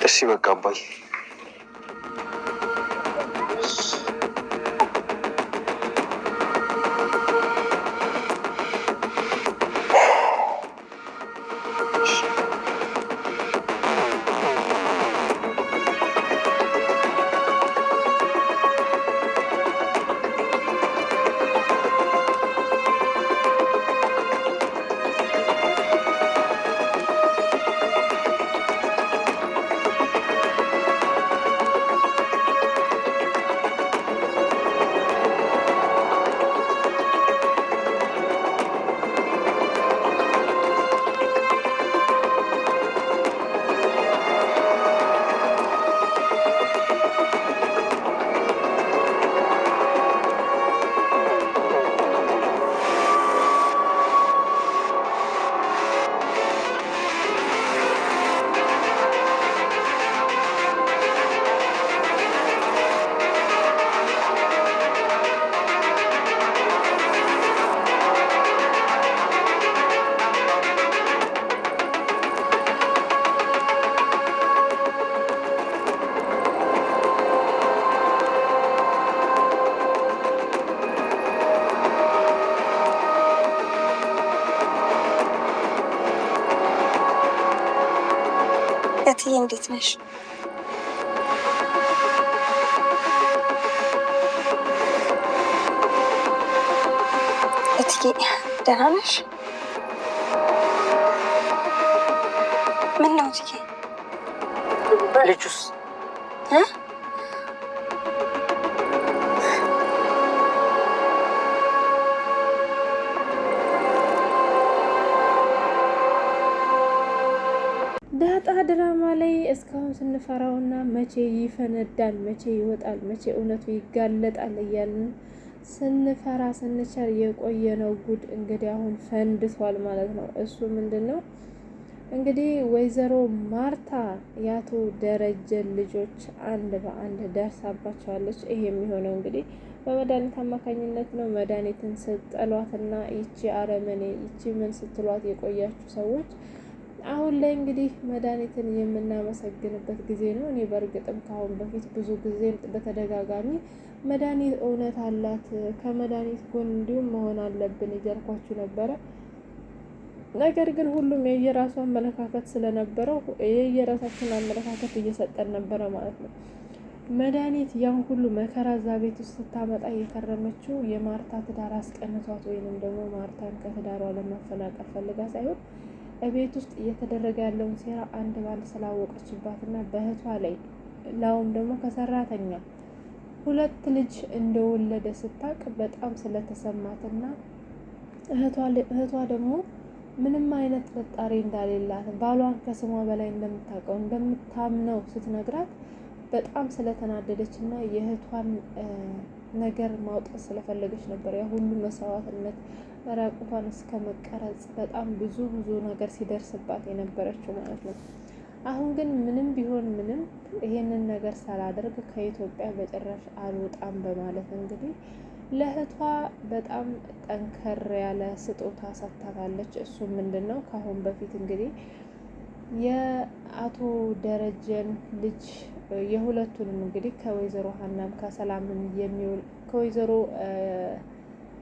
እሺ በቃ አባይ እትዬ እንዴት ነሽ? እትዬ ደህና ነሽ? ምን ነው እትዬ? ልጁስ ዳጣ ድራማ ላይ እስካሁን ስንፈራውና መቼ ይፈነዳል፣ መቼ ይወጣል፣ መቼ እውነቱ ይጋለጣል እያልን ስንፈራ ስንቸር የቆየነው ጉድ እንግዲህ አሁን ፈንድቷል ማለት ነው። እሱ ምንድን ነው እንግዲህ ወይዘሮ ማርታ የአቶ ደረጀ ልጆች አንድ በአንድ ደርሳባቸዋለች። ይሄ የሚሆነው እንግዲህ በመድኃኒት አማካኝነት ነው። መድኃኒትን ስጠሏትና ይቺ አረመኔ ይቺ ምን ስትሏት የቆያችሁ ሰዎች አሁን ላይ እንግዲህ መድኃኒትን የምናመሰግንበት ጊዜ ነው። እኔ በእርግጥም ከአሁን በፊት ብዙ ጊዜ በተደጋጋሚ መድኃኒት እውነት አላት፣ ከመድኃኒት ጎን እንዲሁም መሆን አለብን እያልኳችሁ ነበረ። ነገር ግን ሁሉም የየራሱ አመለካከት ስለነበረው የየራሳችን አመለካከት እየሰጠን ነበረ ማለት ነው። መድኃኒት ያን ሁሉ መከራ እዛ ቤት ውስጥ ስታመጣ የከረመችው የማርታ ትዳር አስቀንቷት ወይንም ደግሞ ማርታን ከትዳሯ ለማፈናቀል ፈልጋ ሳይሆን ቤት ውስጥ እየተደረገ ያለውን ሴራ አንድ ባንድ ስላወቀችባትና በእህቷ ላይ ላውም ደግሞ ከሰራተኛ 2 ልጅ እንደወለደ ስታቅ በጣም ስለተሰማትና እህቷ ደግሞ ምንም አይነት ጥርጣሬ እንዳሌላት ባሏን ከስሟ በላይ እንደምታውቀው እንደምታምነው ስትነግራት በጣም ስለተናደደች እና የእህቷን ነገር ማውጣት ስለፈለገች ነበር ያ ሁሉ መስዋዕትነት ራቁቷን እስከ መቀረጽ በጣም ብዙ ነገር ሲደርስባት የነበረችው ማለት ነው። አሁን ግን ምንም ቢሆን ምንም ይሄንን ነገር ሳላደርግ ከኢትዮጵያ በጭራሽ አልወጣም በማለት እንግዲህ ለእህቷ በጣም ጠንከር ያለ ስጦታ ሰጥታታለች። እሱ ምንድነው ከአሁን በፊት እንግዲህ የአቶ ደረጀን ልጅ የሁለቱንም እንግዲህ ከወይዘሮ ሀናም ከሰላምን የሚወል ከወይዘሮ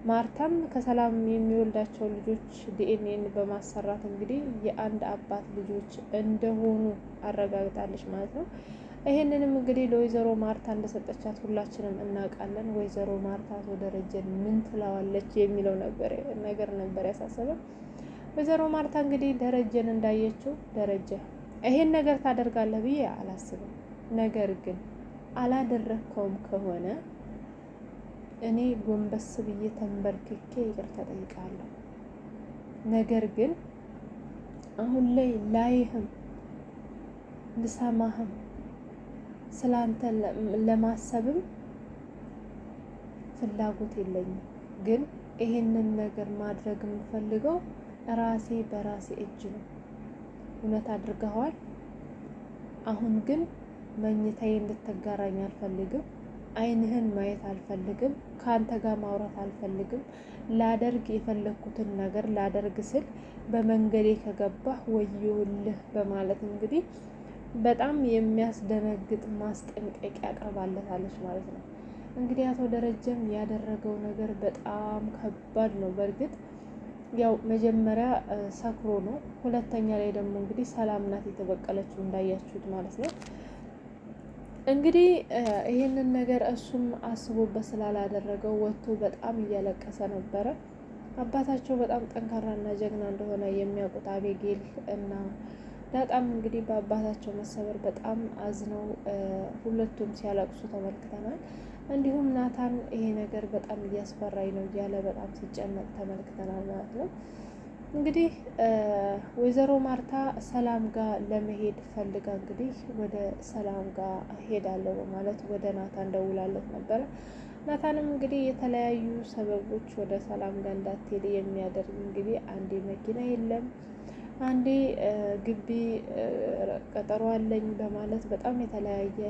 ማርታም ከሰላም የሚወልዳቸው ልጆች ዲኤንኤን በማሰራት እንግዲህ የአንድ አባት ልጆች እንደሆኑ አረጋግጣለች ማለት ነው። ይሄንንም እንግዲህ ለወይዘሮ ማርታ እንደሰጠቻት ሁላችንም እናውቃለን። ወይዘሮ ማርታ አቶ ደረጀን ምን ትለዋለች የሚለው ነገር ነበር ያሳሰበን። ወይዘሮ ማርታ እንግዲህ ደረጀን እንዳየችው ደረጀ ይሄን ነገር ታደርጋለህ ብዬ አላስብም፣ ነገር ግን አላደረከውም ከሆነ እኔ ጎንበስ ብዬ ተንበርክኬ ይቅርታ ጠይቃለሁ። ነገር ግን አሁን ላይ ላይህም ልሰማህም ስላንተ ለማሰብም ፍላጎት የለኝም። ግን ይሄንን ነገር ማድረግ የምፈልገው ራሴ በራሴ እጅ ነው። እውነት አድርገዋል። አሁን ግን መኝታዬ እንድትጋራኝ አልፈልግም። አይንህን ማየት አልፈልግም። ካንተ ጋር ማውራት አልፈልግም። ላደርግ የፈለኩትን ነገር ላደርግ ስል በመንገዴ ከገባህ ወዮልህ በማለት እንግዲህ በጣም የሚያስደነግጥ ማስጠንቀቂያ አቅርባለታለች ማለት ነው። እንግዲህ አቶ ደረጀም ያደረገው ነገር በጣም ከባድ ነው። በእርግጥ ያው መጀመሪያ ሰክሮ ነው። ሁለተኛ ላይ ደግሞ እንግዲህ ሰላም ናት የተበቀለችው እንዳያችሁት ማለት ነው። እንግዲህ ይህንን ነገር እሱም አስቦበት ስላላደረገው ወጥቶ በጣም እያለቀሰ ነበረ። አባታቸው በጣም ጠንካራና ጀግና እንደሆነ የሚያውቁት አቤጌል እና ዳጣም እንግዲህ በአባታቸው መሰበር በጣም አዝነው ሁለቱም ሲያለቅሱ ተመልክተናል። እንዲሁም ናታን ይሄ ነገር በጣም እያስፈራኝ ነው እያለ በጣም ሲጨነቅ ተመልክተናል ማለት ነው። እንግዲህ ወይዘሮ ማርታ ሰላም ጋር ለመሄድ ፈልጋ እንግዲህ ወደ ሰላም ጋር ሄዳለሁ በማለት ወደ ናታን ደውላለት ነበረ። ናታንም እንግዲህ የተለያዩ ሰበቦች ወደ ሰላም ጋር እንዳትሄድ የሚያደርግ እንግዲህ አንዴ መኪና የለም፣ አንዴ ግቢ ቀጠሮ አለኝ በማለት በጣም የተለያየ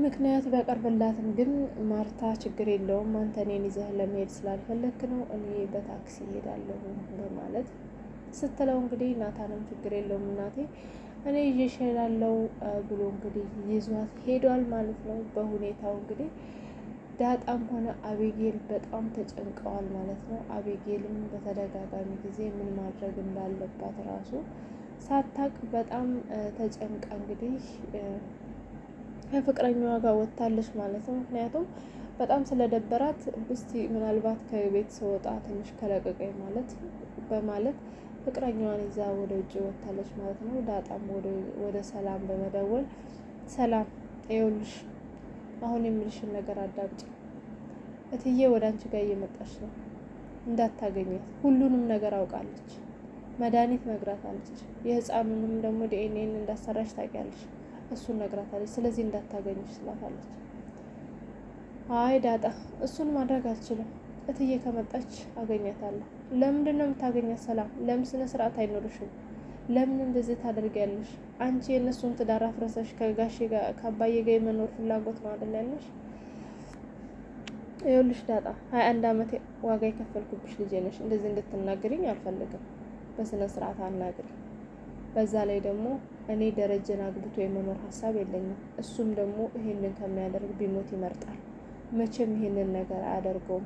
ምክንያት ቢያቀርብላትም ግን ማርታ ችግር የለውም አንተ እኔን ይዘህ ለመሄድ ስላልፈለክ ነው እኔ በታክሲ ሄዳለሁ በማለት ስትለው እንግዲህ ናታንም ችግር የለውም እናቴ እኔ ይዤሽ እሄዳለሁ ብሎ እንግዲህ ይዟት ሄዷል ማለት ነው። በሁኔታው እንግዲህ ዳጣም ሆነ አቤጌል በጣም ተጨንቀዋል ማለት ነው። አቤጌልም በተደጋጋሚ ጊዜ ምን ማድረግ እንዳለባት ራሱ ሳታቅ በጣም ተጨንቃ እንግዲህ ከፍቅረኛዋ ጋር ወጥታለች ማለት ነው። ምክንያቱም በጣም ስለደበራት እስቲ ምናልባት ከቤት ስወጣ ትንሽ ከለቀቀኝ ማለት በማለት ፍቅረኛዋን ይዛ ወደ ውጭ ወጥታለች ማለት ነው። ዳጣም ወደ ሰላም በመደወል ሰላም ይኸውልሽ አሁን የምልሽን ነገር አዳምጪ፣ እትዬ ወደ አንቺ ጋር እየመጣች ነው፣ እንዳታገኘት ሁሉንም ነገር አውቃለች፣ መድኃኒት ነግራታለች፣ የህፃኑንም ደግሞ ዲኤንኤን እንዳሰራች ታውቂያለሽ፣ እሱን ነግራታለች፣ ስለዚህ እንዳታገኝሽ ስላታለች። አይ ዳጣ እሱን ማድረግ አልችልም፣ እትዬ ከመጣች አገኛታለሁ። ለምንድን ነው የምታገኛት? ሰላም ለምን ስነ ስርዓት አይኖርሽም? ለምን እንደዚህ ታደርጊያለሽ? አንቺ የእነሱን ትዳር አፍረሰሽ ከጋሼ ጋር ከአባዬ ጋር የመኖር ፍላጎት ነው አይደል ያለሽ? ይኸውልሽ ዳጣ 21 ዓመት ዋጋ የከፈልኩብሽ ልጄ ነሽ። እንደዚህ እንድትናገሪኝ አልፈልግም። በስነ ስርዓት አናግሪ። በዛ ላይ ደግሞ እኔ ደረጀን አግብቶ የመኖር ሀሳብ የለኝም። እሱም ደግሞ ይሄንን ከሚያደርግ ቢሞት ይመርጣል። መቼም ይሄንን ነገር አያደርገውም።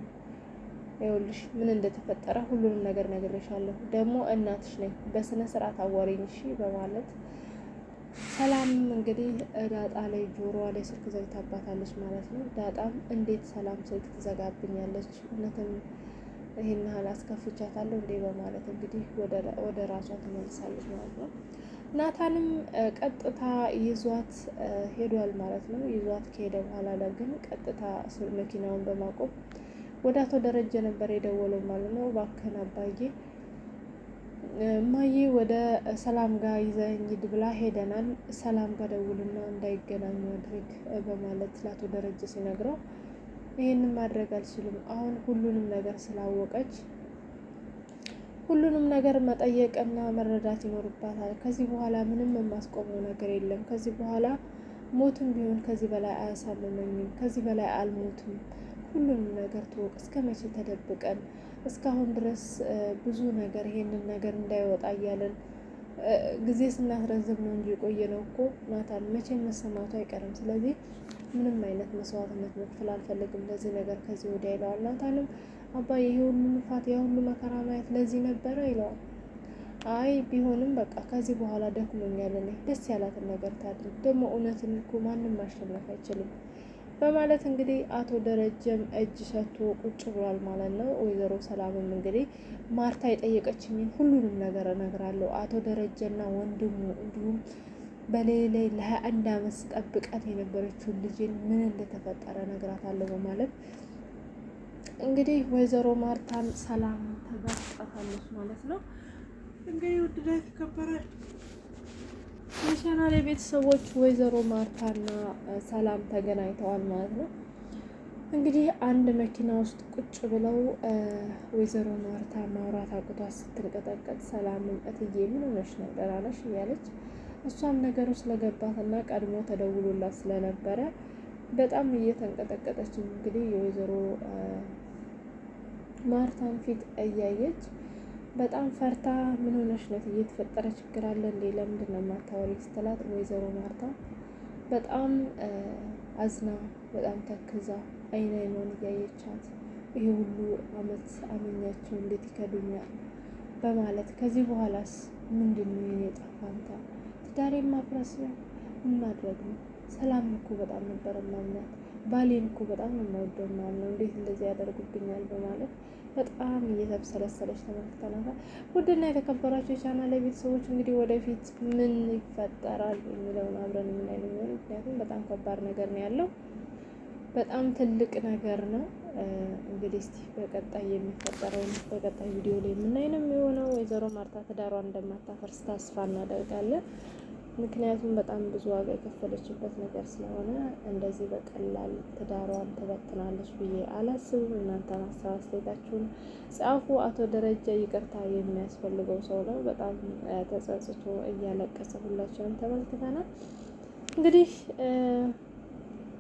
ይኸውልሽ ምን እንደተፈጠረ ሁሉንም ነገር ነግሬሻለሁ። ደግሞ እናትሽ ነኝ፣ በስነ ስርዓት አዋሪኝ እሺ በማለት ሰላም እንግዲህ ዳጣ ላይ ጆሮዋ ላይ ስልክ ዘግታባታለች ማለት ነው። ዳጣም እንዴት ሰላም ስልክ ትዘጋብኛለች? እውነትም ይሄን ያህል አስከፍቻታለሁ እንዴ? በማለት እንግዲህ ወደ ራሷ ትመልሳለች ማለት ነው። ናታንም ቀጥታ ይዟት ሄዷል ማለት ነው። ይዟት ከሄደ በኋላ ግን ቀጥታ መኪናውን በማቆም ወደ አቶ ደረጀ ነበር የደወለው ማለት ነው። እባክህን አባዬ እማዬ ወደ ሰላም ጋር ይዘኝ ሂድ ብላ ሄደናል፣ ሰላም ጋር ደውልና እንዳይገናኙ አድርግ በማለት ለአቶ ደረጀ ሲነግረው ይህንን ማድረግ አልችልም፣ አሁን ሁሉንም ነገር ስላወቀች ሁሉንም ነገር መጠየቅና መረዳት ይኖርባታል። ከዚህ በኋላ ምንም የማስቆመው ነገር የለም። ከዚህ በኋላ ሞትም ቢሆን ከዚህ በላይ አያሳምመኝም። ከዚህ በላይ አልሞትም። ሁሉንም ነገር ትወቅ። እስከ መቼ ተደብቀን እስካሁን ድረስ ብዙ ነገር ይሄንን ነገር እንዳይወጣ እያለን ጊዜ ስናስረዝም ነው እንጂ የቆየ ነው እኮ ናታን፣ መቼም መሰማቱ አይቀርም። ስለዚህ ምንም አይነት መስዋዕትነት መክፈል አልፈልግም ለዚህ ነገር ከዚህ ወዲያ ይለዋል። ናታንም አባዬ ይሄ ሁሉ ልፋት ያ ሁሉ መከራ ማየት ለዚህ ነበረ ይለዋል። አይ ቢሆንም በቃ ከዚህ በኋላ ደክሞኛል፣ እኔ ደስ ያላትን ነገር ታድርግ፣ ደግሞ እውነትን እኮ ማንም ማሸነፍ አይችልም በማለት እንግዲህ አቶ ደረጀም እጅ ሰጥቶ ቁጭ ብሏል ማለት ነው። ወይዘሮ ሰላምም እንግዲህ ማርታ የጠየቀችኝን ሁሉንም ነገር እነግራለሁ፣ አቶ ደረጀና ወንድሙ እንዲሁም በሌላ ለ21 ዓመት ስጠብቃት የነበረችውን ልጅን ምን እንደተፈጠረ እነግራታለሁ በማለት እንግዲህ ወይዘሮ ማርታን ሰላም ተጋፍጣታለች ማለት ነው። እንግዲህ ውድና የተከበራል የቻናሌ ቤተሰቦች ወይዘሮ ማርታና ሰላም ተገናኝተዋል ማለት ነው። እንግዲህ አንድ መኪና ውስጥ ቁጭ ብለው ወይዘሮ ማርታ ማውራት አቅቷት ስትንቀጠቀጥ ሰላምን እትዬ ምን ሆነሽ ነው? ደህና ነሽ? እያለች እሷም ነገሩ ስለገባትና ቀድሞ ተደውሎላት ስለነበረ በጣም እየተንቀጠቀጠች እንግዲህ የወይዘሮ ማርታን ፊት እያየች በጣም ፈርታ ምን ሆነሽ ነው? እየተፈጠረ ችግር አለ እንዴ? ለምንድን ነው የማታወሪ ስትላት ወይዘሮ ማርታ በጣም አዝና በጣም ተክዛ አይን አይኗን እያየቻት ይሄ ሁሉ አመት አመኛቸው እንዴት ይከዱኛል በማለት ከዚህ በኋላስ ምንድን ነው የኔ ዕጣ ፈንታ? ትዳሬን ማፍረስ ነው? ምን ማድረግ ነው? ሰላም እኮ በጣም ነበር ማምናት፣ ባሌን እኮ በጣም የማወደው ነው፣ እንዴት እንደዚህ ያደርጉብኛል በማለት በጣም እየተብሰለሰለች ተመልክተናታል። ውድና የተከበራችሁ የቻናል ቤተሰቦች እንግዲህ ወደፊት ምን ይፈጠራል የሚለውን አብረን የምናይ ነው። ምክንያቱም በጣም ከባድ ነገር ነው ያለው፣ በጣም ትልቅ ነገር ነው። እንግዲህ እስቲ በቀጣይ የሚፈጠረውን በቀጣይ ቪዲዮ ላይ የምናይ ነው የሚሆነው። ወይዘሮ ማርታ ትዳሯን እንደማታፈርስ ተስፋ እናደርጋለን። ምክንያቱም በጣም ብዙ ዋጋ የከፈለችበት ነገር ስለሆነ እንደዚህ በቀላል ትዳሯን ትበትናለች ብዬ አላስብም። እናንተ ሀሳብ አስተያየታችሁን ጻፉ። አቶ ደረጀ ይቅርታ የሚያስፈልገው ሰው ነው። በጣም ተጸጽቶ እያለቀሰ ሁላችንም ተመልክተናል። እንግዲህ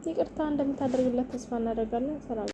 ይቅርታ እንደምታደርግለት ተስፋ እናደርጋለን። ሰላም